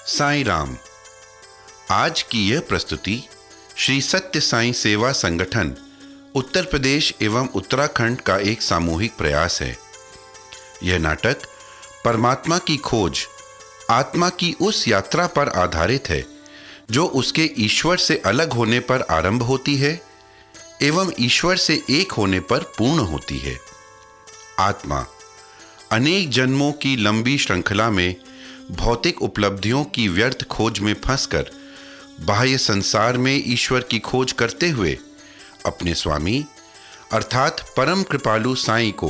साईं राम। आज की यह प्रस्तुति श्री सत्य साईं सेवा संगठन उत्तर प्रदेश एवं उत्तराखंड का एक सामूहिक प्रयास है। यह नाटक परमात्मा की खोज, आत्मा की उस यात्रा पर आधारित है जो उसके ईश्वर से अलग होने पर आरंभ होती है एवं ईश्वर से एक होने पर पूर्ण होती है। आत्मा अनेक जन्मों की लंबी श्रृंखला में भौतिक उपलब्धियों की व्यर्थ खोज में फंसकर बाह्य संसार में ईश्वर की खोज करते हुए अपने स्वामी अर्थात परम कृपालु साईं को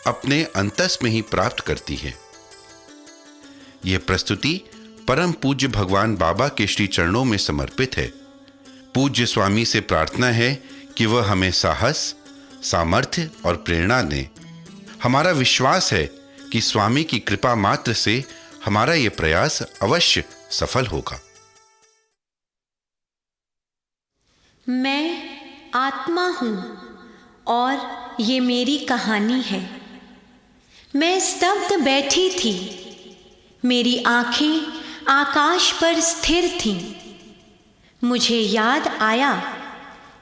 अपने अंतस में ही प्राप्त करती है। यह प्रस्तुति परम पूज्य भगवान बाबा के श्री चरणों में समर्पित है। पूज्य स्वामी से प्रार्थना है कि वह हमें साहस, सामर्थ्य और प्रेरणा दें। हमारा विश्वास है कि स्वामी की कृपा मात्र से हमारा यह प्रयास अवश्य सफल होगा। मैं आत्मा हूँ और ये मेरी कहानी है। मैं स्तब्ध बैठी थी, मेरी आंखें आकाश पर स्थिर थीं। मुझे याद आया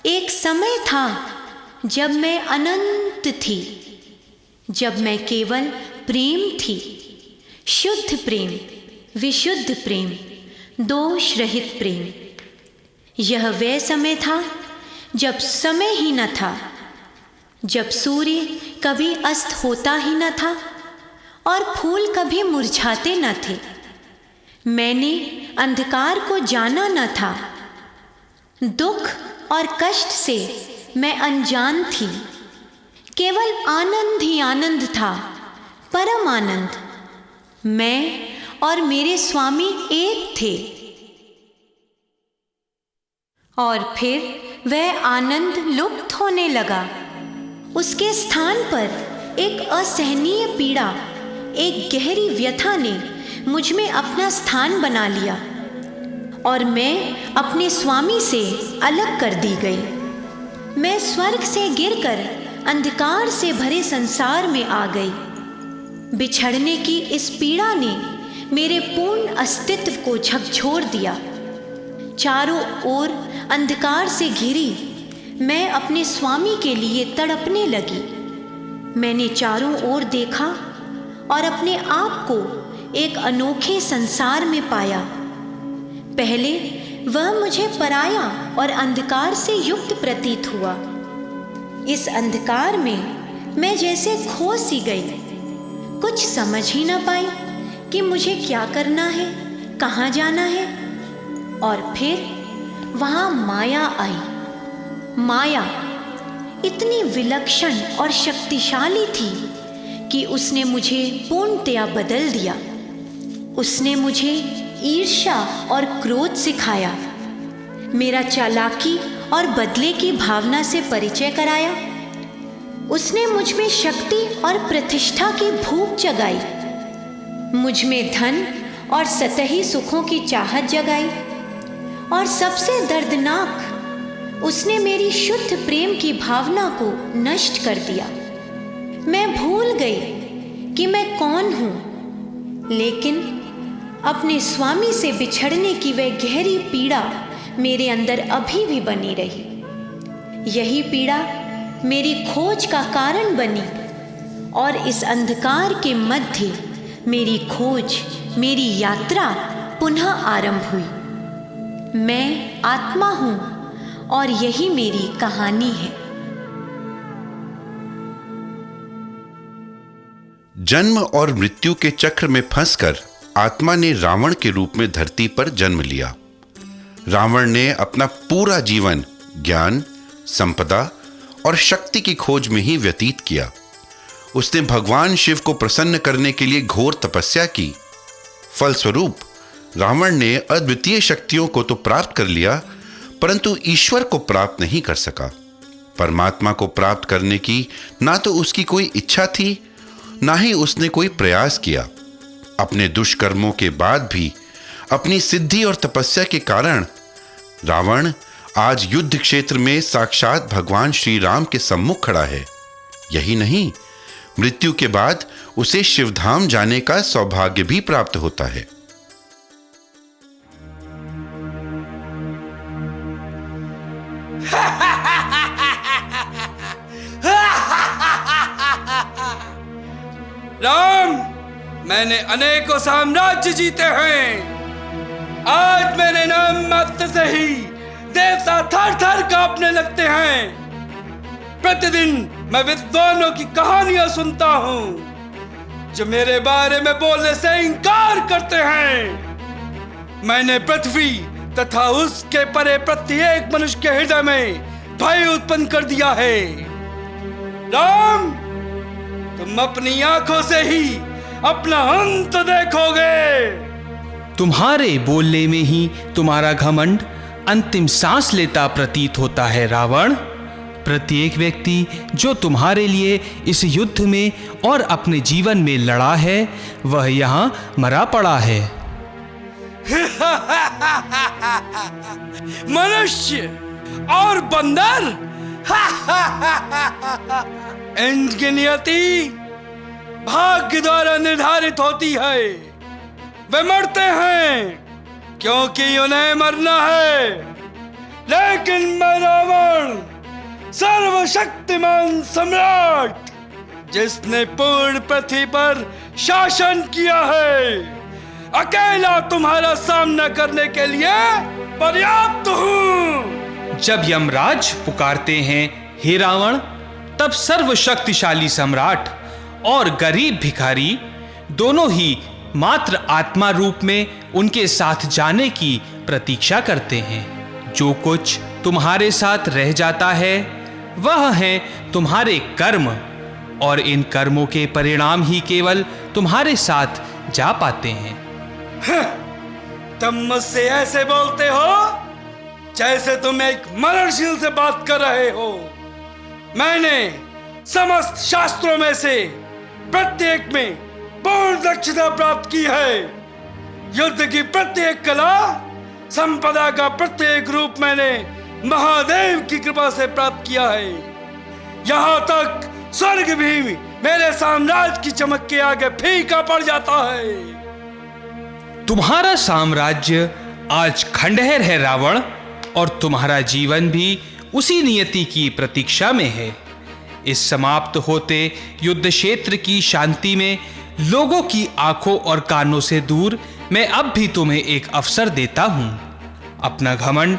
एक समय था जब मैं अनंत थी, जब मैं केवल प्रेम थी, शुद्ध प्रेम, विशुद्ध प्रेम, दोष रहित प्रेम। यह वह समय था जब समय ही न था, जब सूर्य कभी अस्त होता ही न था और फूल कभी मुरझाते न थे। मैंने अंधकार को जाना न था, दुख और कष्ट से मैं अनजान थी। केवल आनंद ही आनंद था, परम आनंद। मैं और मेरे स्वामी एक थे। और फिर वह आनंद लुप्त होने लगा। उसके स्थान पर एक असहनीय पीड़ा, एक गहरी व्यथा ने मुझ में अपना स्थान बना लिया और मैं अपने स्वामी से अलग कर दी गई। मैं स्वर्ग से गिरकर अंधकार से भरे संसार में आ गई। बिछड़ने की इस पीड़ा ने मेरे पूर्ण अस्तित्व को झकझोर दिया। चारों ओर अंधकार से घिरी मैं अपने स्वामी के लिए तड़पने लगी। मैंने चारों ओर देखा और अपने आप को एक अनोखे संसार में पाया। पहले वह मुझे पराया और अंधकार से युक्त प्रतीत हुआ। इस अंधकार में मैं जैसे खो सी गई, कुछ समझ ही न पाई कि मुझे क्या करना है, कहाँ जाना है। और फिर वहाँ माया आई। माया इतनी विलक्षण और शक्तिशाली थी कि उसने मुझे पूर्णतया बदल दिया। उसने मुझे ईर्ष्या और क्रोध सिखाया, मेरा चालाकी और बदले की भावना से परिचय कराया। उसने मुझ में शक्ति और प्रतिष्ठा की भूख जगाई, मुझ में धन और सतही सुखों की चाहत जगाई। और सबसे दर्दनाक, उसने मेरी शुद्ध प्रेम की भावना को नष्ट कर दिया। मैं भूल गई कि मैं कौन हूँ, लेकिन अपने स्वामी से बिछड़ने की वह गहरी पीड़ा मेरे अंदर अभी भी बनी रही। यही पीड़ा मेरी खोज का कारण बनी और इस अंधकार के मध्य मेरी खोज, मेरी यात्रा पुनः आरंभ हुई। मैं आत्मा हूँ और यही मेरी कहानी है। जन्म और मृत्यु के चक्र में फंसकर आत्मा ने रावण के रूप में धरती पर जन्म लिया। रावण ने अपना पूरा जीवन ज्ञान, संपदा और शक्ति की खोज में ही व्यतीत किया। उसने भगवान शिव को प्रसन्न करने के लिए घोर तपस्या की। फलस्वरूप रावण ने अद्वितीय शक्तियों को तो प्राप्त कर लिया, परंतु ईश्वर को प्राप्त नहीं कर सका। परमात्मा को प्राप्त करने की ना तो उसकी कोई इच्छा थी, ना ही उसने कोई प्रयास किया। अपने दुष्कर्मों के बाद भी अपनी सिद्धि और तपस्या के कारण रावण आज युद्ध क्षेत्र में साक्षात भगवान श्री राम के सम्मुख खड़ा है। यही नहीं, मृत्यु के बाद उसे शिवधाम जाने का सौभाग्य भी प्राप्त होता है। राम, मैंने अनेकों साम्राज्य जीते हैं। आज मेरे नाम मात्र से ही देवता थर थर कांपने लगते हैं। प्रतिदिन मैं विद्वानों की कहानियां सुनता हूं जो मेरे बारे में बोलने से इनकार करते हैं। मैंने पृथ्वी तथा उसके परे प्रत्येक मनुष्य के हृदय में भय उत्पन्न कर दिया है। राम, तुम अपनी आंखों से ही अपना अंत देखोगे। तुम्हारे बोलने में ही तुम्हारा घमंड अंतिम सांस लेता प्रतीत होता है रावण। प्रत्येक व्यक्ति जो तुम्हारे लिए इस युद्ध में और अपने जीवन में लड़ा है वह यहाँ मरा पड़ा है। मनुष्य और बंदर, इनकी नियति भाग्य द्वारा निर्धारित होती है। वे मरते हैं क्योंकि उन्हें मरना है, लेकिन मैं रावण, सर्वशक्तिमान सम्राट, जिसने पूर्ण पृथ्वी पर शासन किया है, अकेला तुम्हारा सामना करने के लिए पर्याप्त हूं। जब यमराज पुकारते हैं हे रावण, तब सर्वशक्तिशाली सम्राट और गरीब भिखारी दोनों ही मात्र आत्मा रूप में उनके साथ जाने की प्रतीक्षा करते हैं। जो कुछ तुम्हारे साथ रह जाता है वह है तुम्हारे कर्म, और इन कर्मों के परिणाम ही केवल तुम्हारे साथ जा पाते हैं। तुम मुझसे ऐसे बोलते हो जैसे तुम एक मरणशील से बात कर रहे हो। मैंने समस्त शास्त्रों में से प्रत्येक में पूर्ण दक्षता प्राप्त की है। युद्ध की प्रत्येक कला, संपदा का प्रत्येक रूप मैंने महादेव की कृपा से प्राप्त किया है। यहाँ तक स्वर्ग भी मेरे साम्राज्य की चमक के आगे फीका पड़ जाता है। तुम्हारा साम्राज्य आज खंडहर है रावण, और तुम्हारा जीवन भी उसी नियति की प्रतीक्षा में है। इस समाप्त होते युद्ध क्षेत्र की शांति में लोगों की आंखों और कानों से दूर मैं अब भी तुम्हें एक अवसर देता हूं। अपना घमंड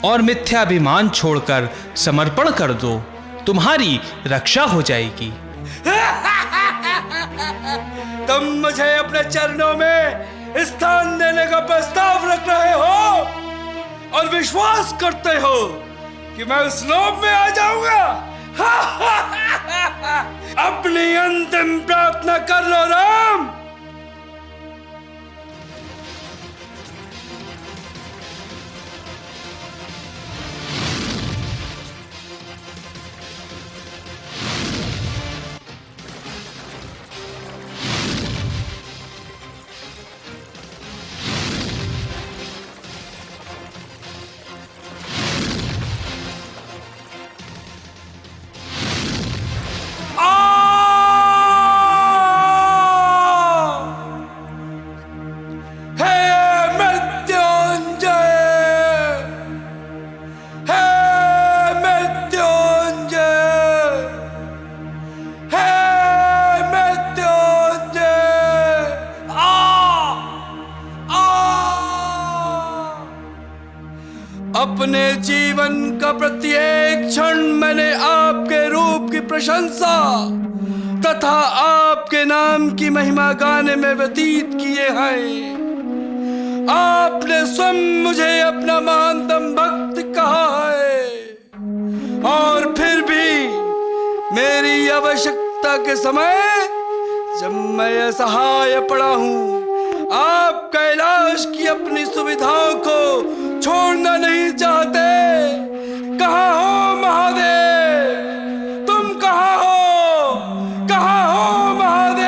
और मिथ्याभिमान छोड़कर समर्पण कर दो, तुम्हारी रक्षा हो जाएगी। तुम मुझे अपने चरणों में स्थान देने का प्रस्ताव रख रहे हो और विश्वास करते हो कि मैं उस लोभ में आ जाऊंगा। अपनी अंतिम प्रार्थना कर लो राम। अपने जीवन का प्रत्येक क्षण मैंने आपके रूप की प्रशंसा तथा आपके नाम की महिमा गाने में व्यतीत किए हैं। आपने स्वयं मुझे अपना महानतम भक्त कहा है, और फिर भी मेरी आवश्यकता के समय जब मैं असहाय पड़ा हूं, आप कैलाश की अपनी सुविधाओं को छोड़ना नहीं चाहते। कहाँ हो महादेव? तुम कहाँ हो? कहाँ हो महादेव?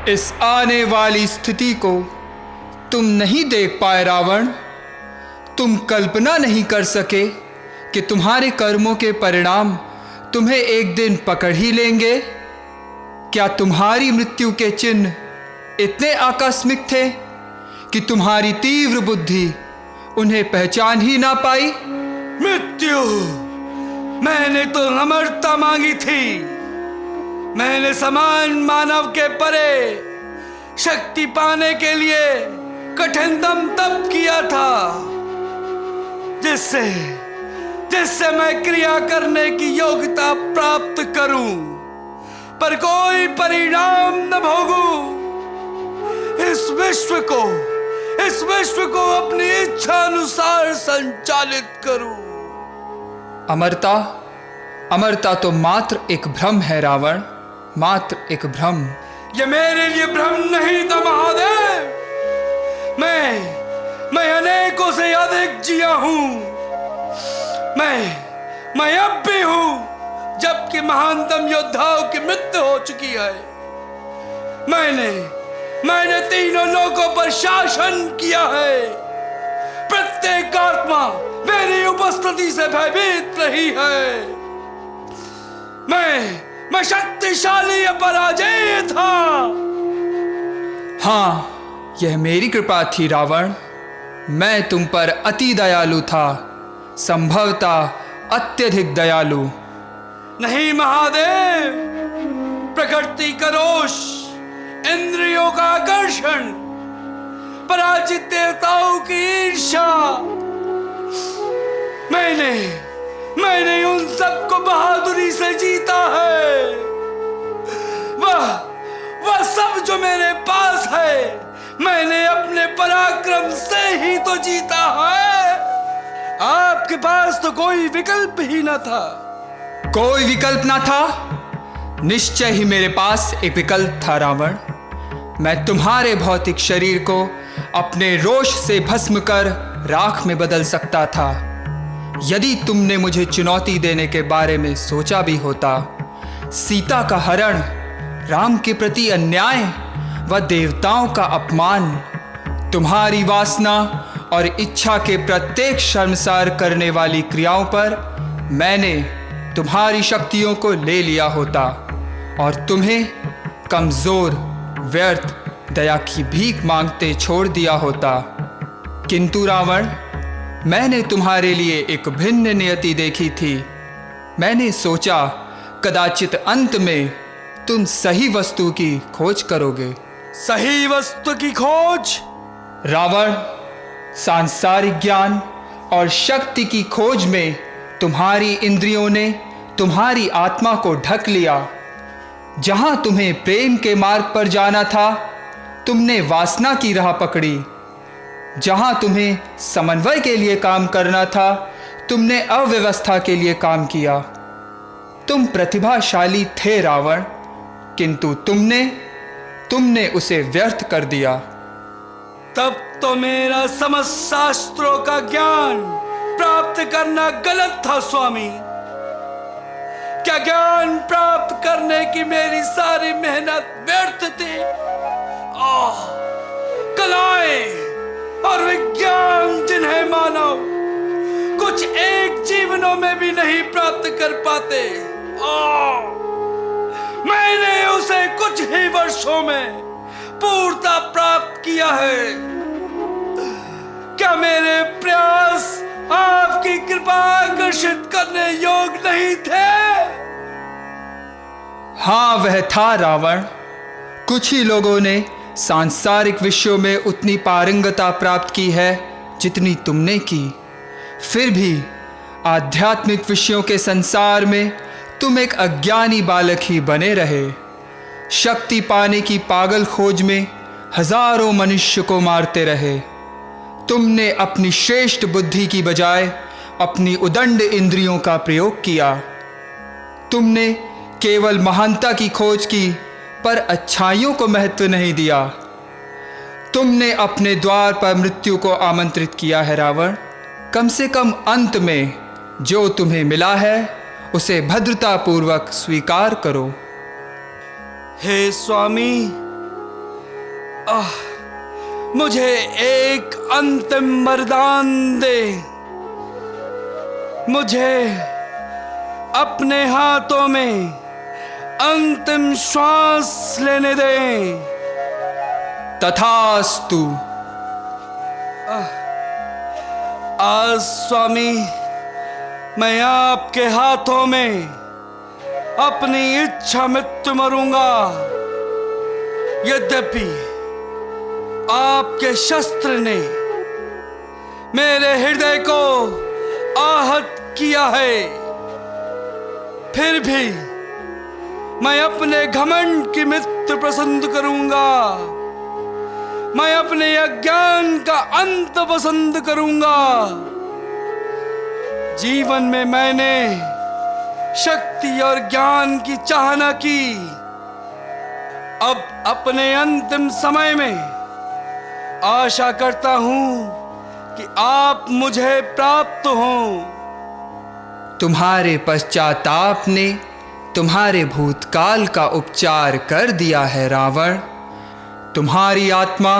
इस आने वाली स्थिति को तुम नहीं देख पाए रावण। तुम कल्पना नहीं कर सके कि तुम्हारे कर्मों के परिणाम तुम्हें एक दिन पकड़ ही लेंगे। क्या तुम्हारी मृत्यु के चिन्ह इतने आकस्मिक थे कि तुम्हारी तीव्र बुद्धि उन्हें पहचान ही ना पाई? मृत्यु, मैंने तो अमरता मांगी थी। मैंने समान मानव के परे शक्ति पाने के लिए कठिनतम तप किया था, जिससे मैं क्रिया करने की योग्यता प्राप्त करूं, पर कोई परिणाम न भोगूं। इस विश्व को अपनी इच्छा अनुसार संचालित करूं। अमरता तो मात्र एक भ्रम है रावण, मात्र एक भ्रम। ये मेरे लिए भ्रम नहीं था महादेव। मैं अनेकों से अधिक जिया हूं। मैं अब भी हूं, जबकि महानतम योद्धाओं की मृत्यु हो चुकी है। मैंने तीनों लोगों पर शासन किया है। प्रत्येक आत्मा मेरी उपस्थिति से भयभीत रही है। मैं शक्तिशाली अपराजेय था। हाँ, यह मेरी कृपा थी रावण। मैं तुम पर अति दयालु था, संभवतः अत्यधिक दयालु। नहीं महादेव, प्रकृति का रोष, इंद्रियों का आकर्षण, पराजित देवताओं की ईर्ष्या, मैंने उन सबको बहादुरी से जीता है। वह सब जो मेरे पास है, मैंने अपने पराक्रम से ही तो जीता है। आपके पास तो कोई विकल्प ही न था। कोई विकल्प ना था? निश्चय ही मेरे पास एक विकल्प था रावण। मैं तुम्हारे भौतिक शरीर को अपने रोष से भस्म कर राख में बदल सकता था। यदि तुमने मुझे चुनौती देने के बारे में सोचा भी होता, सीता का हरण, राम के प्रति अन्याय व देवताओं का अपमान, तुम्हारी वासना और इच्छा के प्रत्येक शर्मसार करने वाली क्रियाओं पर मैंने तुम्हारी शक्तियों को ले लिया होता और तुम्हें कमजोर, व्यर्थ, दया की भीख मांगते छोड़ दिया होता। किंतु रावण, मैंने तुम्हारे लिए एक भिन्न नियति देखी थी। मैंने सोचा कदाचित अंत में तुम सही वस्तु की खोज करोगे। सही वस्तु की खोज? रावण, सांसारिक ज्ञान और शक्ति की खोज में तुम्हारी इंद्रियों ने तुम्हारी आत्मा को ढक लिया। जहां तुम्हें प्रेम के मार्ग पर जाना था, तुमने वासना की राह पकड़ी। जहां तुम्हें समन्वय के लिए काम करना था, तुमने अव्यवस्था के लिए काम किया। तुम प्रतिभाशाली थे रावण, किंतु तुमने उसे व्यर्थ कर दिया। तब तो मेरा समस्त शास्त्रों का ज्ञान प्राप्त करना गलत था स्वामी। क्या ज्ञान प्राप्त करने की मेरी सारी मेहनत व्यर्थ थी? कलाएं और विज्ञान जिन्हें मानव कुछ एक जीवनों में भी नहीं प्राप्त कर पाते, मैंने उसे कुछ ही वर्षों में पूर्णता प्राप्त किया है। क्या मेरे प्रयास आपकी कृपा आकर्षित करने योग्य नहीं थे? हाँ, वह था रावण। कुछ ही लोगों ने सांसारिक विषयों में उतनी पारंगता प्राप्त की है जितनी तुमने की। फिर भी आध्यात्मिक विषयों के संसार में तुम एक अज्ञानी बालक ही बने रहे। शक्ति पाने की पागल खोज में हजारों मनुष्य को मारते रहे। तुमने अपनी श्रेष्ठ बुद्धि की बजाय अपनी उदंड इंद्रियों का प्रयोग किया। तुमने केवल महानता की खोज की, पर अच्छाइयों को महत्व नहीं दिया। तुमने अपने द्वार पर मृत्यु को आमंत्रित किया है रावण। कम से कम अंत में जो तुम्हें मिला है उसे भद्रतापूर्वक स्वीकार करो। हे स्वामी, मुझे एक अंतिम वरदान दे। अपने हाथों में अंतिम श्वास लेने दें। तथास्तु। आज स्वामी, मैं आपके हाथों में अपनी इच्छा मृत्यु मरूंगा। यद्यपि आपके शस्त्र ने मेरे हृदय को आहत किया है, फिर भी मैं अपने घमंड की मृत्यु पसंद करूंगा। मैं अपने अज्ञान का अंत पसंद करूंगा। जीवन में मैंने शक्ति और ज्ञान की चाहना की। अब अपने अंतिम समय में आशा करता हूं कि आप मुझे प्राप्त हों। तुम्हारे पश्चाताप ने तुम्हारे भूतकाल का उपचार कर दिया है रावण। तुम्हारी आत्मा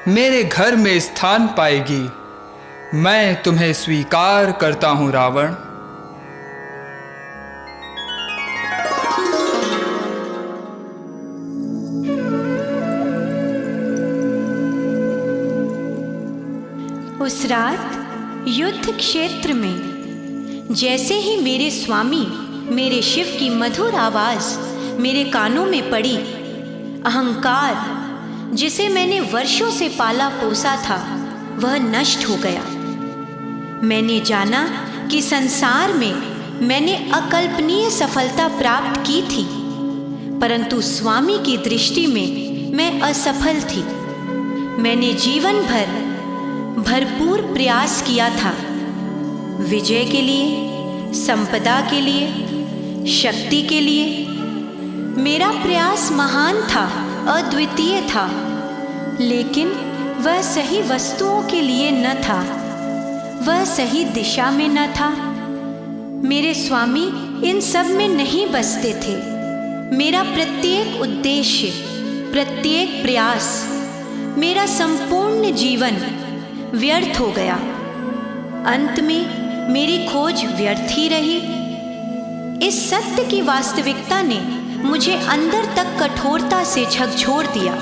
मेरे घर में स्थान पाएगी। मैं तुम्हें स्वीकार करता हूं रावण। उस रात युद्ध क्षेत्र में जैसे ही मेरे स्वामी मेरे शिव की मधुर आवाज मेरे कानों में पड़ी, अहंकार जिसे मैंने वर्षों से पाला पोसा था वह नष्ट हो गया। मैंने जाना कि संसार में मैंने अकल्पनीय सफलता प्राप्त की थी, परंतु स्वामी की दृष्टि में मैं असफल थी। मैंने जीवन भर भरपूर प्रयास किया था, विजय के लिए, संपदा के लिए, शक्ति के लिए। मेरा प्रयास महान था, अद्वितीय था, लेकिन वह सही वस्तुओं के लिए न था, वह सही दिशा में न था। मेरे स्वामी इन सब में नहीं बसते थे। मेरा प्रत्येक उद्देश्य, प्रत्येक प्रयास, मेरा संपूर्ण जीवन व्यर्थ हो गया। अंत में मेरी खोज व्यर्थ ही रही। इस सत्य की वास्तविकता ने मुझे अंदर तक कठोरता से झकझोर दिया।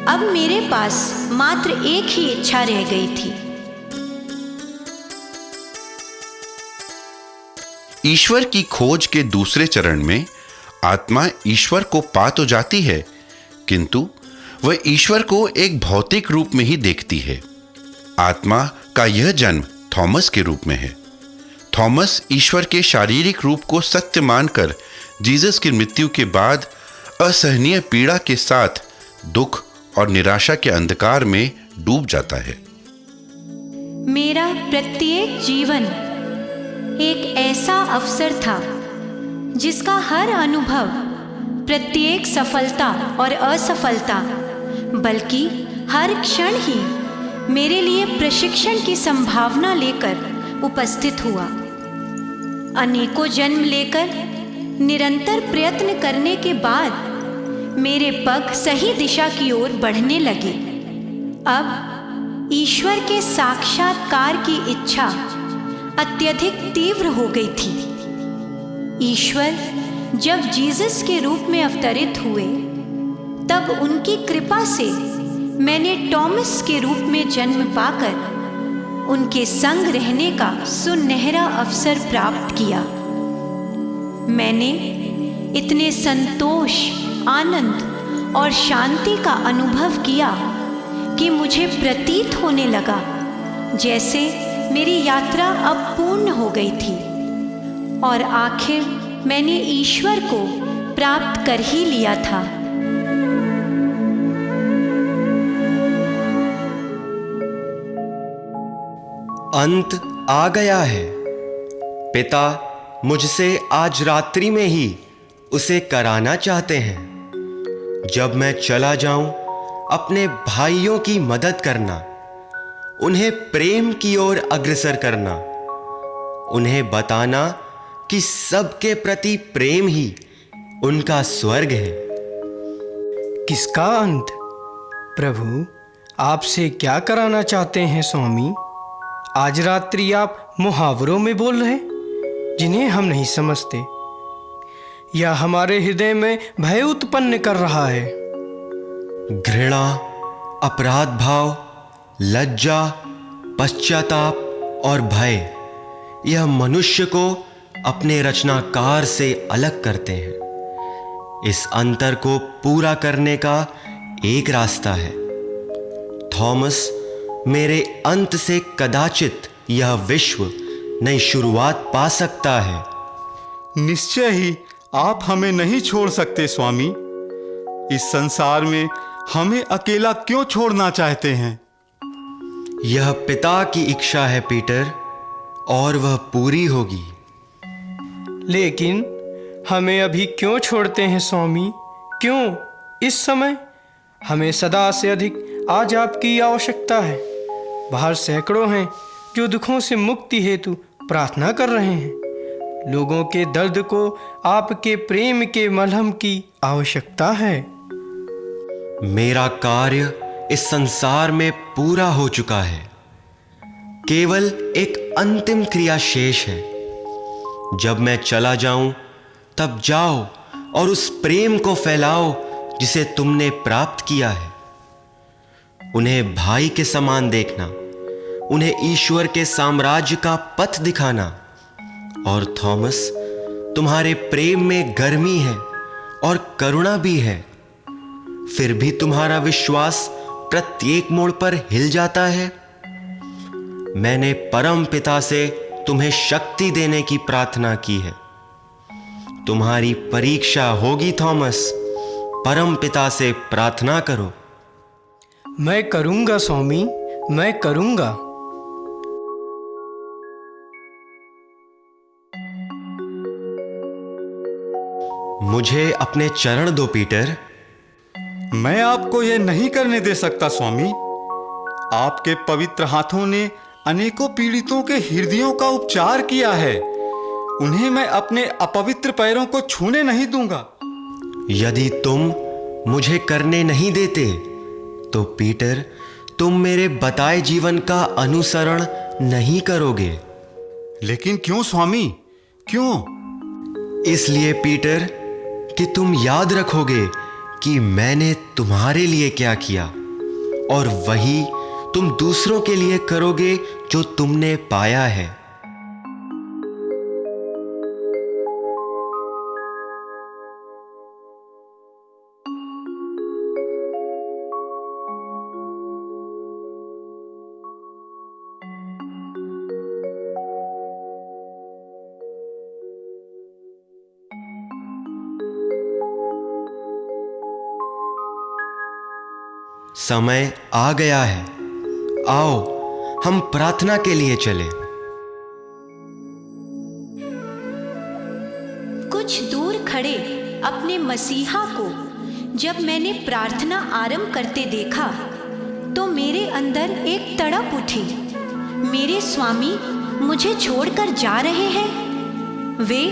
अब मेरे पास मात्र एक ही इच्छा रह गई थी। ईश्वर की खोज के दूसरे चरण में आत्मा ईश्वर को पा तो जाती है, किंतु वह ईश्वर को एक भौतिक रूप में ही देखती है। आत्मा का यह जन्म थॉमस के रूप में है। थॉमस ईश्वर के शारीरिक रूप को सत्य मानकर जीसस की मृत्यु के बाद असहनीय पीड़ा के साथ दुख और निराशा के अंधकार में डूब जाता है। मेरा प्रत्येक जीवन एक ऐसा अवसर था जिसका हर अनुभव, प्रत्येक सफलता और असफलता, बल्कि हर क्षण ही मेरे लिए प्रशिक्षण की संभावना लेकर उपस्थित हुआ। अनेकों जन्म लेकर निरंतर प्रयत्न करने के बाद मेरे पग सही दिशा की ओर बढ़ने लगे। अब ईश्वर के साक्षात्कार की इच्छा अत्यधिक तीव्र हो गई थी। ईश्वर जब जीसस के रूप में अवतरित हुए, तब उनकी कृपा से मैंने टॉमस के रूप में जन्म पाकर उनके संग रहने का सुनहरा अवसर प्राप्त किया। मैंने इतने संतोष, आनंद और शांति का अनुभव किया कि मुझे प्रतीत होने लगा जैसे मेरी यात्रा अब पूर्ण हो गई थी और आखिर मैंने ईश्वर को प्राप्त कर ही लिया था। अंत आ गया है। पिता मुझसे आज रात्रि में ही उसे कराना चाहते हैं। जब मैं चला जाऊं, अपने भाइयों की मदद करना, उन्हें प्रेम की ओर अग्रसर करना, उन्हें बताना कि सबके प्रति प्रेम ही उनका स्वर्ग है। किसका अंत? प्रभु, आपसे क्या कराना चाहते हैं स्वामी? आज रात्रि आप मुहावरों में बोल रहे? जिन्हें हम नहीं समझते। यह हमारे हृदय में भय उत्पन्न कर रहा है। घृणा, अपराध भाव, लज्जा, पश्चाताप और भय, यह मनुष्य को अपने रचनाकार से अलग करते हैं। इस अंतर को पूरा करने का एक रास्ता है। थॉमस, मेरे अंत से कदाचित यह विश्व नई शुरुआत पा सकता है। निश्चय ही आप हमें नहीं छोड़ सकते स्वामी। इस संसार में हमें अकेला क्यों छोड़ना चाहते हैं? यह पिता की इच्छा है पीटर, और वह पूरी होगी। लेकिन हमें अभी क्यों छोड़ते हैं स्वामी? क्यों इस समय? हमें सदा से अधिक आज आपकी आवश्यकता है। बाहर सैकड़ों हैं जो दुखों से मुक्ति हेतु प्रार्थना कर रहे हैं। लोगों के दर्द को आपके प्रेम के मलहम की आवश्यकता है। मेरा कार्य इस संसार में पूरा हो चुका है। केवल एक अंतिम क्रिया शेष है। जब मैं चला जाऊं, तब जाओ और उस प्रेम को फैलाओ जिसे तुमने प्राप्त किया है। उन्हें भाई के समान देखना, उन्हें ईश्वर के साम्राज्य का पथ दिखाना। और थॉमस, तुम्हारे प्रेम में गर्मी है और करुणा भी है, फिर भी तुम्हारा विश्वास प्रत्येक मोड़ पर हिल जाता है। मैंने परम पिता से तुम्हें शक्ति देने की प्रार्थना की है। तुम्हारी परीक्षा होगी थॉमस। परम पिता से प्रार्थना करो। मैं करूंगा स्वामी, मैं करूंगा। मुझे अपने चरण दो पीटर। मैं आपको यह नहीं करने दे सकता स्वामी। आपके पवित्र हाथों ने अनेकों पीड़ितों के हृदयों का उपचार किया है। उन्हें मैं अपने अपवित्र पैरों को छूने नहीं दूंगा। यदि तुम मुझे करने नहीं देते तो पीटर, तुम मेरे बताए जीवन का अनुसरण नहीं करोगे। लेकिन क्यों स्वामी, क्यों? इसलिए पीटर कि तुम याद रखोगे कि मैंने तुम्हारे लिए क्या किया, और वही तुम दूसरों के लिए करोगे जो तुमने पाया है। समय आ गया है। आओ हम प्रार्थना के लिए चलें। कुछ दूर खड़े अपने मसीहा को जब मैंने प्रार्थना आरंभ करते देखा तो मेरे अंदर एक तड़प उठी। मेरे स्वामी मुझे छोड़कर जा रहे हैं। वे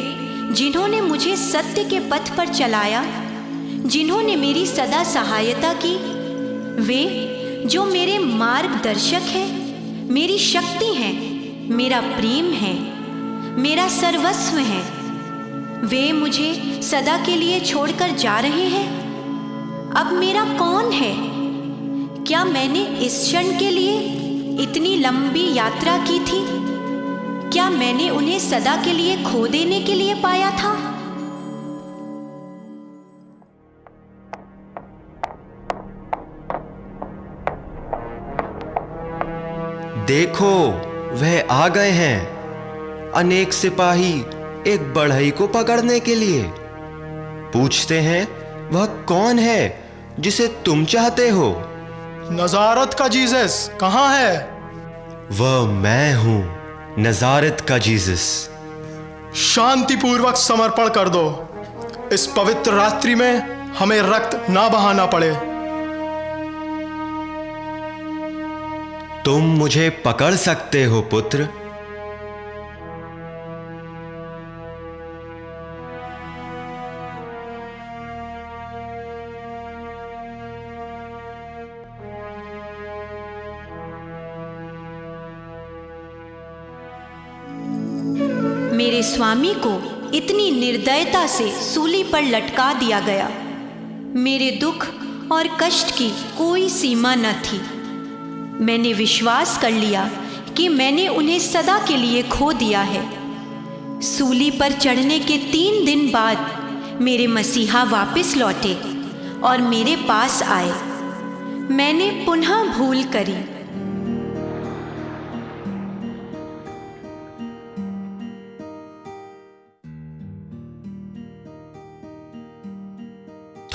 जिन्होंने मुझे सत्य के पथ पर चलाया, जिन्होंने मेरी सदा सहायता की, वे जो मेरे मार्गदर्शक हैं, मेरी शक्ति हैं, मेरा प्रेम है, मेरा सर्वस्व है, वे मुझे सदा के लिए छोड़कर जा रहे हैं। अब मेरा कौन है? क्या मैंने इस क्षण के लिए इतनी लंबी यात्रा की थी? क्या मैंने उन्हें सदा के लिए खो देने के लिए पाया था? देखो, वह आ गए हैं। अनेक सिपाही एक बढ़ई को पकड़ने के लिए। पूछते हैं, वह कौन है जिसे तुम चाहते हो? नजारत का जीसस कहाँ है? वह मैं हूं, नजारत का जीसस। शांतिपूर्वक समर्पण कर दो। इस पवित्र रात्रि में हमें रक्त ना बहाना पड़े। तुम मुझे पकड़ सकते हो पुत्र। मेरे स्वामी को इतनी निर्दयता से सूली पर लटका दिया गया। मेरे दुख और कष्ट की कोई सीमा न थी। मैंने विश्वास कर लिया कि मैंने उन्हें सदा के लिए खो दिया है। सूली पर चढ़ने के 3 दिन बाद मेरे मसीहा वापस लौटे और मेरे पास आए। मैंने पुनः भूल करी।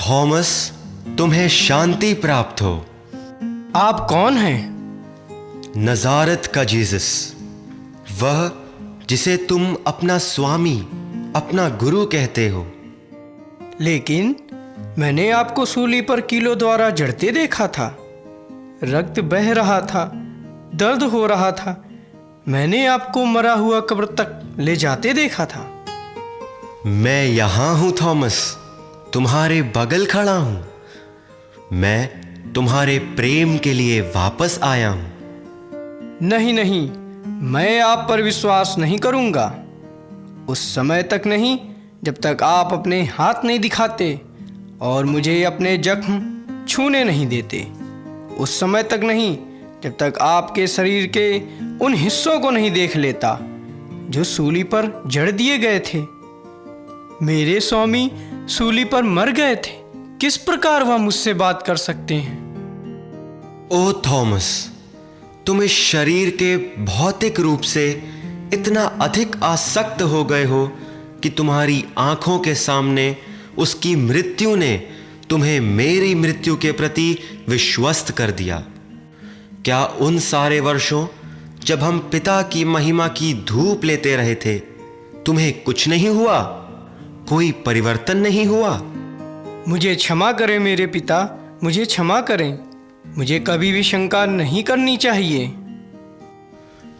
थॉमस, तुम्हें शांति प्राप्त हो। आप कौन हैं? नजारत का जीसस, वह जिसे तुम अपना स्वामी, अपना गुरु कहते हो। लेकिन मैंने आपको सूली पर कीलों द्वारा जड़ते देखा था। रक्त बह रहा था, दर्द हो रहा था। मैंने आपको मरा हुआ कब्र तक ले जाते देखा था। मैं यहां हूं थॉमस, तुम्हारे बगल खड़ा हूं। मैं तुम्हारे प्रेम के लिए वापस आया हूं। नहीं नहीं, मैं आप पर विश्वास नहीं करूंगा। उस समय तक नहीं जब तक आप अपने हाथ नहीं दिखाते और मुझे अपने जख्म छूने नहीं देते। उस समय तक नहीं जब तक आपके शरीर के उन हिस्सों को नहीं देख लेता जो सूली पर जड़ दिए गए थे। मेरे स्वामी सूली पर मर गए थे। किस प्रकार वह मुझसे बात कर सकते हैं? ओ थॉमस, तुम इस शरीर के भौतिक रूप से इतना अधिक आसक्त हो गए हो कि तुम्हारी आंखों के सामने उसकी मृत्यु ने तुम्हें मेरी मृत्यु के प्रति विश्वस्त कर दिया। क्या उन सारे वर्षों जब हम पिता की महिमा की धूप लेते रहे थे, तुम्हें कुछ नहीं हुआ? कोई परिवर्तन नहीं हुआ? मुझे क्षमा करें मेरे पिता, मुझे क्षमा करें। मुझे कभी भी शंका नहीं करनी चाहिए।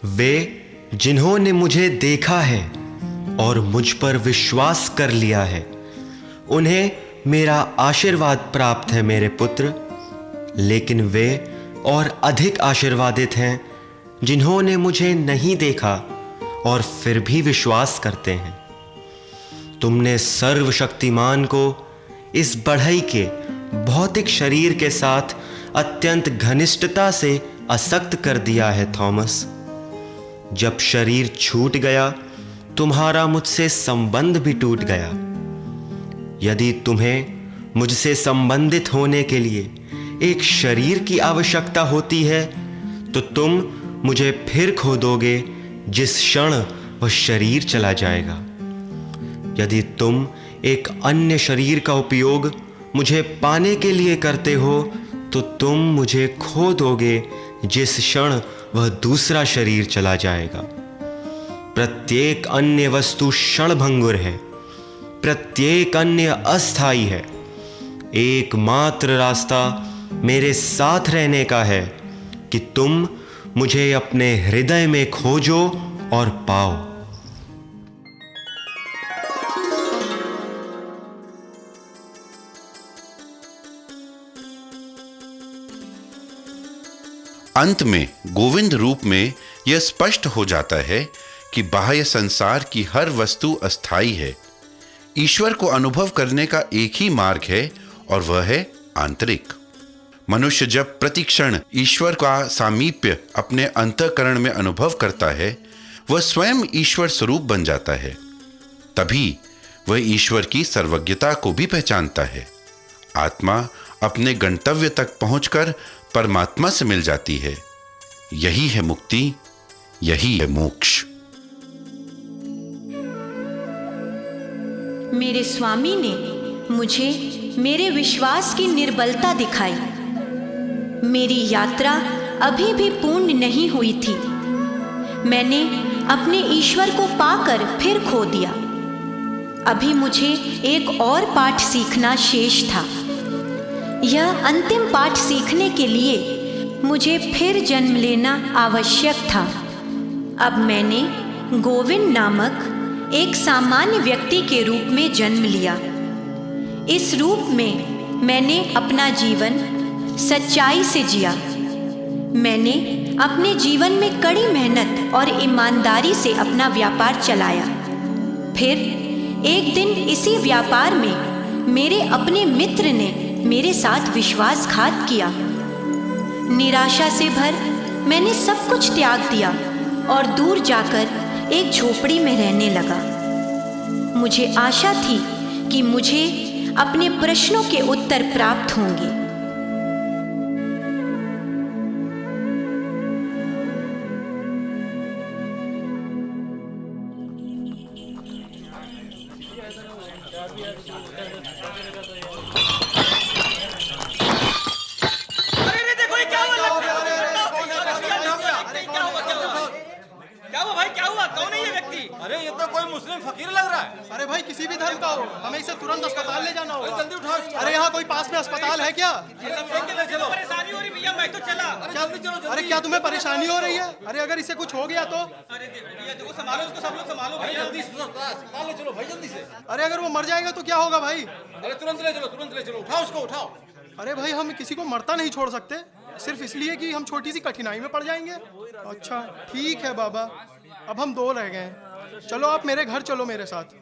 वे जिन्होंने मुझे देखा है और मुझ पर विश्वास कर लिया है, उन्हें मेरा आशीर्वाद प्राप्त है मेरे पुत्र। लेकिन वे और अधिक आशीर्वादित हैं जिन्होंने मुझे नहीं देखा और फिर भी विश्वास करते हैं। तुमने सर्वशक्तिमान को इस बढ़ई के भौतिक शरीर के साथ अत्यंत घनिष्ठता से आसक्त कर दिया है थॉमस। जब शरीर छूट गया, तुम्हारा मुझसे संबंध भी टूट गया। यदि तुम्हें मुझसे संबंधित होने के लिए एक शरीर की आवश्यकता होती है, तो तुम मुझे फिर खो दोगे जिस क्षण वह शरीर चला जाएगा। यदि तुम एक अन्य शरीर का उपयोग मुझे पाने के लिए करते हो, तो तुम मुझे खो दोगे जिस क्षण वह दूसरा शरीर चला जाएगा। प्रत्येक अन्य वस्तु क्षणभंगुर है, प्रत्येक अन्य अस्थायी है। एकमात्र रास्ता मेरे साथ रहने का है कि तुम मुझे अपने हृदय में खोजो और पाओ। अंत में गोविंद रूप में यह स्पष्ट हो जाता है कि बाह्य संसार की हर वस्तु अस्थायी है। ईश्वर को अनुभव करने का एक ही मार्ग है और वह है आंतरिक। मनुष्य जब प्रतिक्षण ईश्वर का सामीप्य अपने अंतःकरण में अनुभव करता है, वह स्वयं ईश्वर स्वरूप बन जाता है। तभी वह ईश्वर की सर्वज्ञता को भी पहचानता है। आत्मा अपने गंतव्य तक पहुंचकर परमात्मा से मिल जाती है। यही है मुक्ति, यही है मोक्ष। मेरे स्वामी ने मुझे मेरे विश्वास की निर्बलता दिखाई। मेरी यात्रा अभी भी पूर्ण नहीं हुई थी। मैंने अपने ईश्वर को पाकर फिर खो दिया। अभी मुझे एक और पाठ सीखना शेष था। यह अंतिम पाठ सीखने के लिए मुझे फिर जन्म लेना आवश्यक था। अब मैंने गोविंद नामक एक सामान्य व्यक्ति के रूप में जन्म लिया। इस रूप में मैंने अपना जीवन सच्चाई से जिया। मैंने अपने जीवन में कड़ी मेहनत और ईमानदारी से अपना व्यापार चलाया। फिर एक दिन इसी व्यापार में मेरे अपने मित्र ने मेरे साथ विश्वासघात किया। निराशा से भर मैंने सब कुछ त्याग दिया और दूर जाकर एक झोपड़ी में रहने लगा। मुझे आशा थी कि मुझे अपने प्रश्नों के उत्तर प्राप्त होंगे। अरे भाई किसी भी धर्म का हो, हमें इसे तुरंत अस्पताल ले जाना होगा। जल्दी उठाओ। अरे यहाँ कोई पास में अस्पताल है क्या? परेशानी हो रही भैया, मैं तो चला। अरे क्या तुम्हें परेशानी हो रही है? अरे अगर इसे कुछ हो गया तो? अरे भैया देखो, संभालो इसको, सब लोग संभालो भैया। जल्दी अस्पताल ले चलो भाई, जल्दी से। अरे अगर वो मर जाएगा तो क्या होगा भाई? अरे तुरंत ले चलो, उठाओ उसको, उठाओ। अरे भाई हम किसी को मरता नहीं छोड़ सकते, सिर्फ इसलिए कि हम छोटी सी कठिनाई में पड़ जाएंगे। अच्छा ठीक है बाबा, अब हम 2 रह गए। चलो आप मेरे घर चलो मेरे साथ।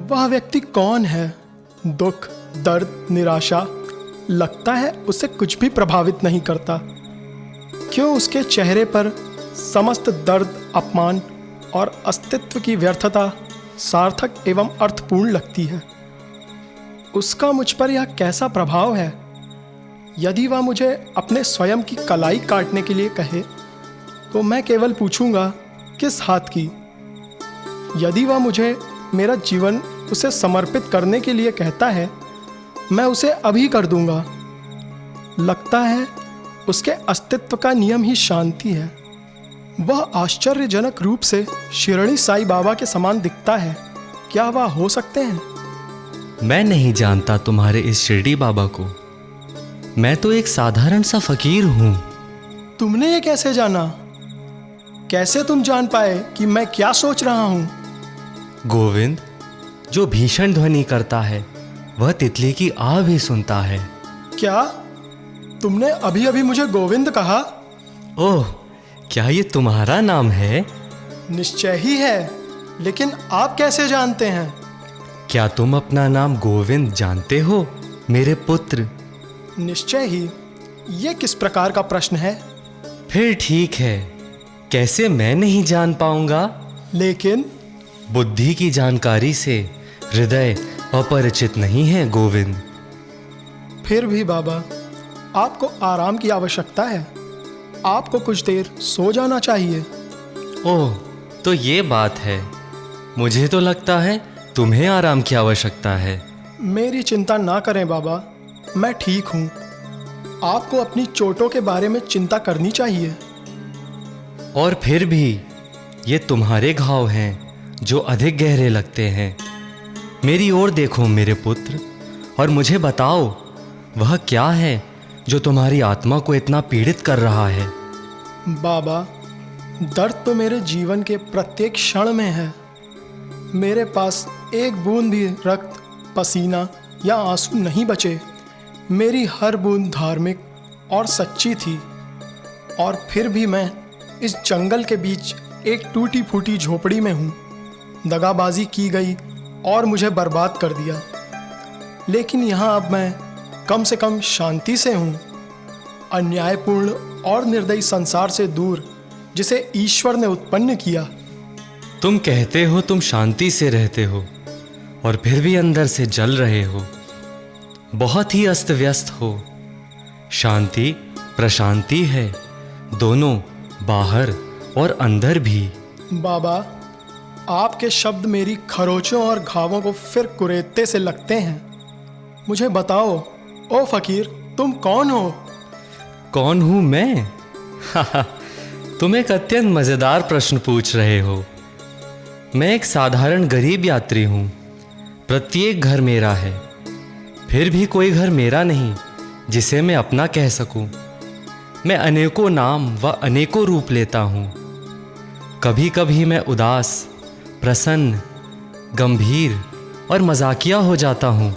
वह व्यक्ति कौन है? दुख, दर्द, निराशा, लगता है उसे कुछ भी प्रभावित नहीं करता। क्यों उसके चेहरे पर समस्त दर्द, अपमान और अस्तित्व की व्यर्थता सार्थक एवं अर्थपूर्ण लगती है? उसका मुझ पर यह कैसा प्रभाव है? यदि वह मुझे अपने स्वयं की कलाई काटने के लिए कहे तो मैं केवल पूछूंगा किस हाथ की। यदि वह मुझे मेरा जीवन उसे समर्पित करने के लिए कहता है, मैं उसे अभी कर दूंगा। लगता है उसके अस्तित्व का नियम ही शांति है। वह आश्चर्यजनक रूप से शिरडी साईं बाबा के समान दिखता है। क्या वह हो सकते हैं? मैं नहीं जानता तुम्हारे इस शिरडी बाबा को। मैं तो एक साधारण सा फकीर हूँ। तुमने ये कैसे जाना? कैसे तुम जान पाए कि मैं क्या सोच रहा हूँ? गोविंद, जो भीषण ध्वनि करता है वह तितली की आह भी सुनता है। क्या तुमने अभी अभी मुझे गोविंद कहा? ओह, क्या ये तुम्हारा नाम है? निश्चय ही है, लेकिन आप कैसे जानते हैं? क्या तुम अपना नाम गोविंद जानते हो मेरे पुत्र? निश्चय ही। ये किस प्रकार का प्रश्न है? फिर ठीक है, कैसे मैं नहीं जान पाऊंगा? लेकिन बुद्धि की जानकारी से हृदय अपरिचित नहीं है गोविंद। फिर भी बाबा, आपको आराम की आवश्यकता है। आपको कुछ देर सो जाना चाहिए। ओह, तो ये बात है। मुझे तो लगता है तुम्हें आराम की आवश्यकता है। मेरी चिंता ना करें बाबा, मैं ठीक हूँ। आपको अपनी चोटों के बारे में चिंता करनी चाहिए। और फिर भी ये तुम्हारे घाव हैं जो अधिक गहरे लगते हैं। मेरी ओर देखो मेरे पुत्र, और मुझे बताओ वह क्या है जो तुम्हारी आत्मा को इतना पीड़ित कर रहा है? बाबा, दर्द तो मेरे जीवन के प्रत्येक क्षण में है। मेरे पास एक बूंद भी रक्त, पसीना या आंसू नहीं बचे। मेरी हर बूंद धार्मिक और सच्ची थी, और फिर भी मैं इस जंगल के बीच एक टूटी फूटी झोपड़ी में हूँ। दगाबाजी की गई और मुझे बर्बाद कर दिया, लेकिन यहाँ अब मैं कम से कम शांति से हूँ। अन्यायपूर्ण और निर्दयी संसार से दूर, जिसे ईश्वर ने उत्पन्न किया। तुम कहते हो तुम शांति से रहते हो, और फिर भी अंदर से जल रहे हो। बहुत ही अस्त व्यस्त हो। शांति प्रशांति है, दोनों, बाहर और अंदर भी। बाबा, आपके शब्द मेरी खरोचों और घावों को फिर कुरेदते से लगते हैं। मुझे बताओ, ओ फकीर, तुम कौन हो? कौन हूं मैं? तुम एक अत्यंत मजेदार प्रश्न पूछ रहे हो। मैं एक साधारण गरीब यात्री हूं। प्रत्येक घर मेरा है, फिर भी कोई घर मेरा नहीं जिसे मैं अपना कह सकूं। मैं अनेकों नाम व अनेकों रूप लेता हूं। कभी कभी मैं उदास, प्रसन्न, गंभीर और मजाकिया हो जाता हूँ,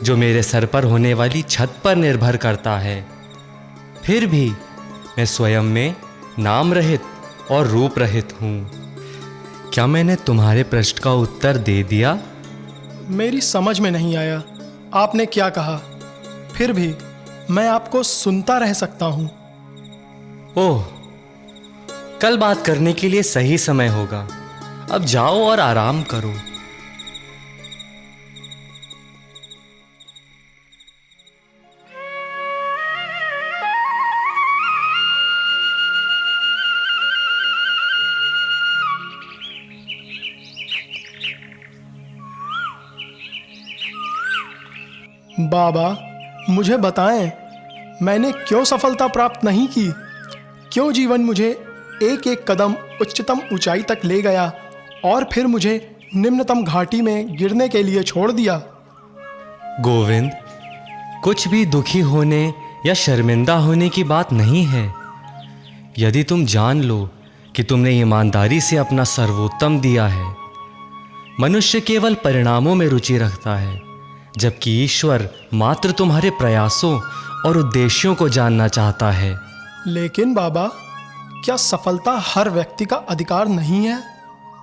जो मेरे सर पर होने वाली छत पर निर्भर करता है। फिर भी मैं स्वयं में नाम रहित और रूप रहित हूँ। क्या मैंने तुम्हारे प्रश्न का उत्तर दे दिया? मेरी समझ में नहीं आया आपने क्या कहा। फिर भी मैं आपको सुनता रह सकता हूँ। ओह, कल बात करने के लिए सही समय होगा। अब जाओ और आराम करो। बाबा, मुझे बताएं, मैंने क्यों सफलता प्राप्त नहीं की? क्यों जीवन मुझे एक एक कदम उच्चतम ऊंचाई तक ले गया और फिर मुझे निम्नतम घाटी में गिरने के लिए छोड़ दिया? गोविंद, कुछ भी दुखी होने या शर्मिंदा होने की बात नहीं है। यदि तुम जान लो कि तुमने ईमानदारी से अपना सर्वोत्तम दिया है। मनुष्य केवल परिणामों में रुचि रखता है, जबकि ईश्वर मात्र तुम्हारे प्रयासों और उद्देश्यों को जानना चाहता है। लेकिन बाबा, क्या सफलता हर व्यक्ति का अधिकार नहीं है?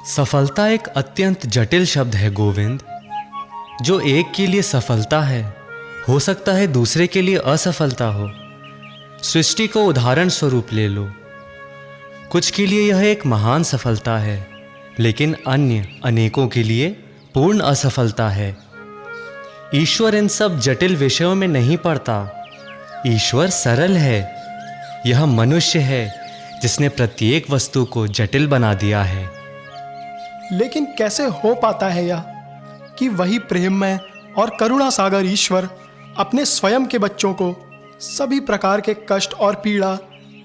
सफलता एक अत्यंत जटिल शब्द है गोविंद। जो एक के लिए सफलता है, हो सकता है दूसरे के लिए असफलता हो। सृष्टि को उदाहरण स्वरूप ले लो। कुछ के लिए यह एक महान सफलता है, लेकिन अन्य अनेकों के लिए पूर्ण असफलता है। ईश्वर इन सब जटिल विषयों में नहीं पड़ता। ईश्वर सरल है। यह मनुष्य है जिसने प्रत्येक वस्तु को जटिल बना दिया है। लेकिन कैसे हो पाता है यह कि वही प्रेममय और करुणा सागर ईश्वर अपने स्वयं के बच्चों को सभी प्रकार के कष्ट और पीड़ा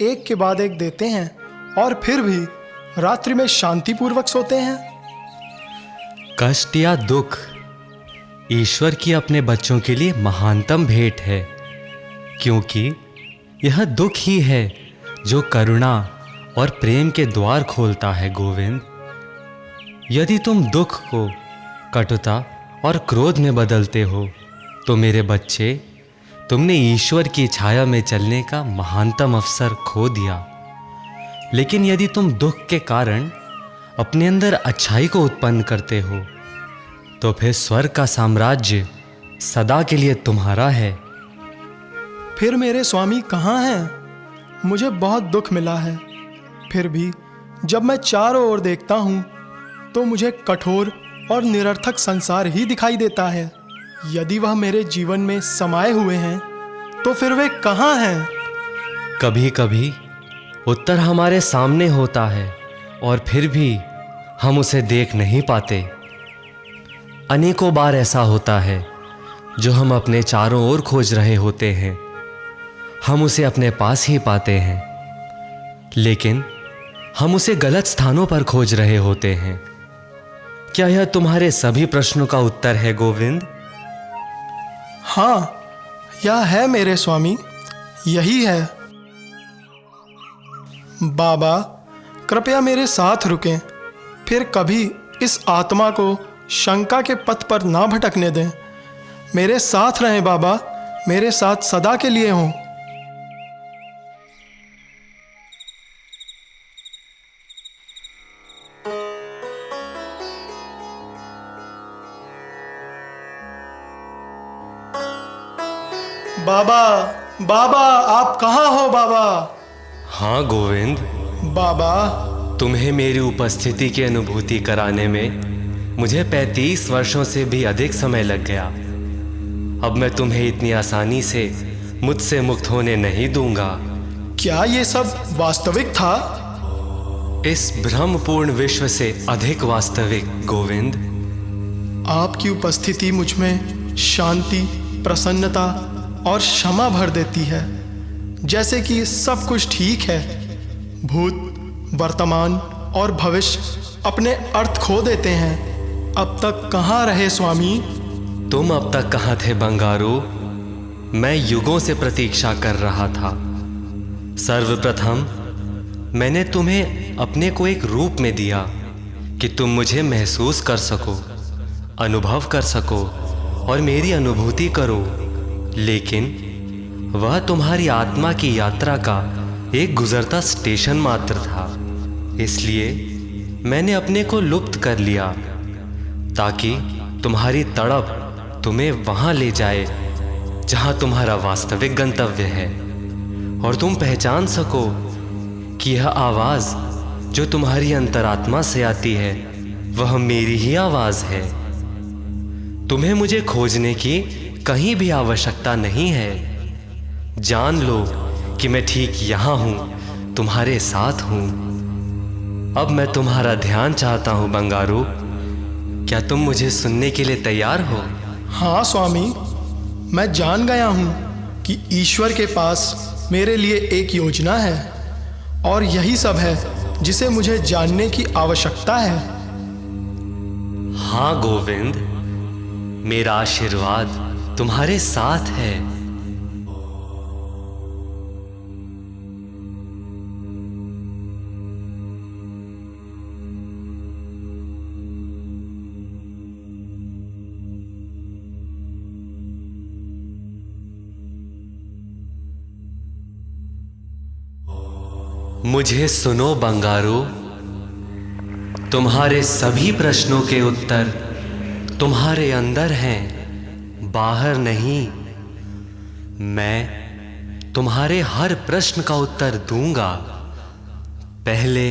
एक के बाद एक देते हैं और फिर भी रात्रि में शांतिपूर्वक सोते हैं? कष्ट या दुख ईश्वर की अपने बच्चों के लिए महानतम भेंट है, क्योंकि यह दुख ही है जो करुणा और प्रेम के द्वार खोलता है। गोविंद, यदि तुम दुख को कटुता और क्रोध में बदलते हो तो मेरे बच्चे, तुमने ईश्वर की छाया में चलने का महानतम अवसर खो दिया। लेकिन यदि तुम दुख के कारण अपने अंदर अच्छाई को उत्पन्न करते हो तो फिर स्वर्ग का साम्राज्य सदा के लिए तुम्हारा है। फिर मेरे स्वामी कहाँ हैं? मुझे बहुत दुख मिला है। फिर भी जब मैं चारों ओर देखता हूँ तो मुझे कठोर और निरर्थक संसार ही दिखाई देता है। यदि वह मेरे जीवन में समाये हुए हैं तो फिर वे कहाँ हैं? कभी कभी उत्तर हमारे सामने होता है और फिर भी हम उसे देख नहीं पाते। अनेकों बार ऐसा होता है जो हम अपने चारों ओर खोज रहे होते हैं, हम उसे अपने पास ही पाते हैं, लेकिन हम उसे गलत स्थानों पर खोज रहे होते हैं। क्या यह तुम्हारे सभी प्रश्नों का उत्तर है गोविंद? हाँ, यह है मेरे स्वामी, यही है। बाबा, कृपया मेरे साथ रुकें। फिर कभी इस आत्मा को शंका के पथ पर ना भटकने दें। मेरे साथ रहें बाबा, मेरे साथ सदा के लिए हों। बाबा, बाबा, आप कहाँ हो बाबा? हाँ गोविंद। बाबा, तुम्हें मेरी उपस्थिति की अनुभूति कराने में मुझे 35 वर्षों से भी अधिक समय लग गया। अब मैं तुम्हें इतनी आसानी से मुझसे मुक्त होने नहीं दूंगा। क्या ये सब वास्तविक था? इस भ्रमपूर्ण विश्व से अधिक वास्तविक गोविंद। आपकी उपस्थिति मुझ में शांति, प्रसन्नता और क्षमा भर देती है, जैसे कि सब कुछ ठीक है। भूत, वर्तमान और भविष्य अपने अर्थ खो देते हैं। अब तक कहाँ रहे स्वामी? तुम अब तक कहाँ थे बंगारू? मैं युगों से प्रतीक्षा कर रहा था। सर्वप्रथम मैंने तुम्हें अपने को एक रूप में दिया कि तुम मुझे महसूस कर सको, अनुभव कर सको और मेरी अनुभूति करो, लेकिन वह तुम्हारी आत्मा की यात्रा का एक गुजरता स्टेशन मात्र था। इसलिए मैंने अपने को लुप्त कर लिया ताकि तुम्हारी तड़प तुम्हें वहां ले जाए जहां तुम्हारा वास्तविक गंतव्य है, और तुम पहचान सको कि यह आवाज जो तुम्हारी अंतरात्मा से आती है वह मेरी ही आवाज है। तुम्हें मुझे खोजने की कहीं भी आवश्यकता नहीं है। जान लो कि मैं ठीक यहां हूं, तुम्हारे साथ हूं। अब मैं तुम्हारा ध्यान चाहता हूं बंगारू। क्या तुम मुझे सुनने के लिए तैयार हो? हाँ स्वामी, मैं जान गया हूँ कि ईश्वर के पास मेरे लिए एक योजना है और यही सब है जिसे मुझे जानने की आवश्यकता है। हाँ गोविंद, मेरा आशीर्वाद तुम्हारे साथ है। मुझे सुनो बंगारू, तुम्हारे सभी प्रश्नों के उत्तर तुम्हारे अंदर हैं, बाहर नहीं। मैं तुम्हारे हर प्रश्न का उत्तर दूंगा। पहले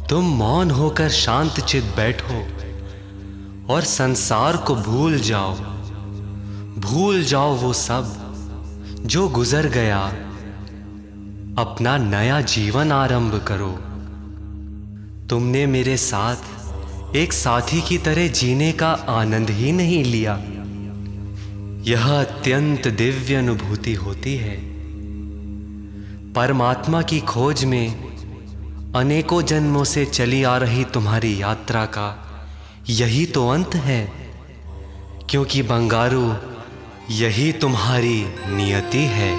तुम मौन होकर शांतचित्त बैठो और संसार को भूल जाओ। भूल जाओ वो सब जो गुजर गया। अपना नया जीवन आरंभ करो। तुमने मेरे साथ एक साथी की तरह जीने का आनंद ही नहीं लिया। यह अत्यंत दिव्य अनुभूति होती है। परमात्मा की खोज में अनेकों जन्मों से चली आ रही तुम्हारी यात्रा का यही तो अंत है, क्योंकि बंगारू यही तुम्हारी नियति है।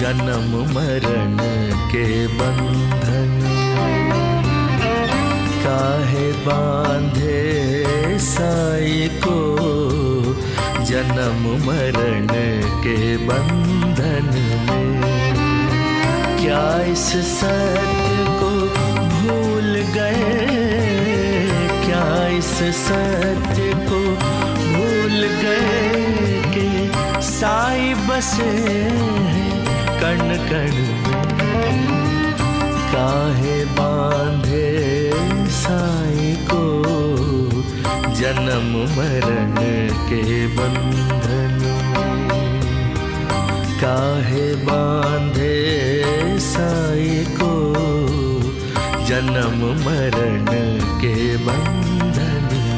जन्म मरण के बंधन काहे बांधे साई को, जन्म मरण के बंधन में। क्या इस सत्य को भूल गए, क्या इस सत्य को भूल गए कि साई बसे कण कण में। काहे बांधे साई को जन्म मरण के बंधन में। काहे बांधे साई को जन्म मरण के बंधन में।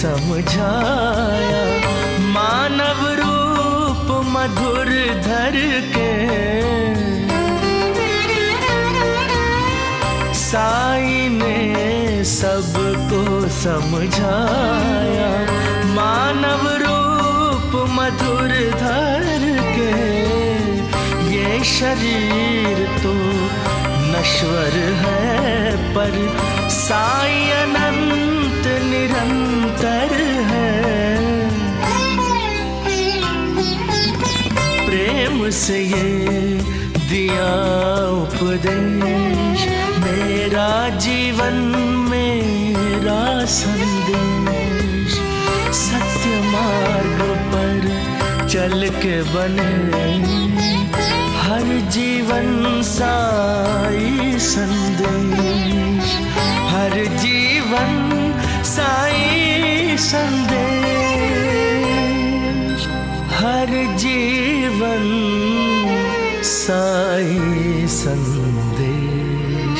समझाया, मानव रूप मधुर धर के साईं ने सबको समझाया, मानव रूप मधुर धर के ये शरीर तो नश्वर है पर साईं अनंत निरंतर है। प्रेम से ये दिया उपदेश, मेरा जीवन मेरा संदेश, सत्य मार्ग पर चल के बने हर जीवन साई संदेश, हर जीवन साई संदेश, हर जीवन साई संदेश।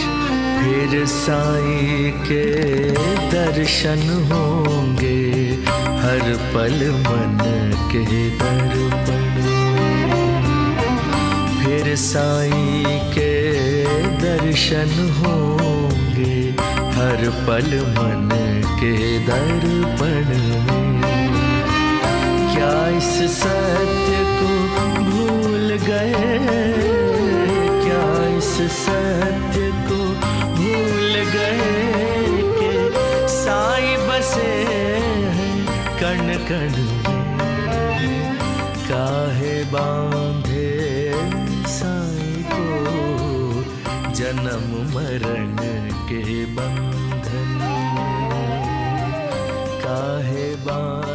फिर साई के दर्शन होंगे हर पल मन के दर्पण, फिर साईं के दर्शन होंगे हर पल मन के दर्पण में। क्या इस सत्य को भूल गए, क्या इस सत्य को भूल गए कि साईं बसे हैं कण कण में। काहे बांधे साईं को जन्म मरण के बंधन में, काहे बांधे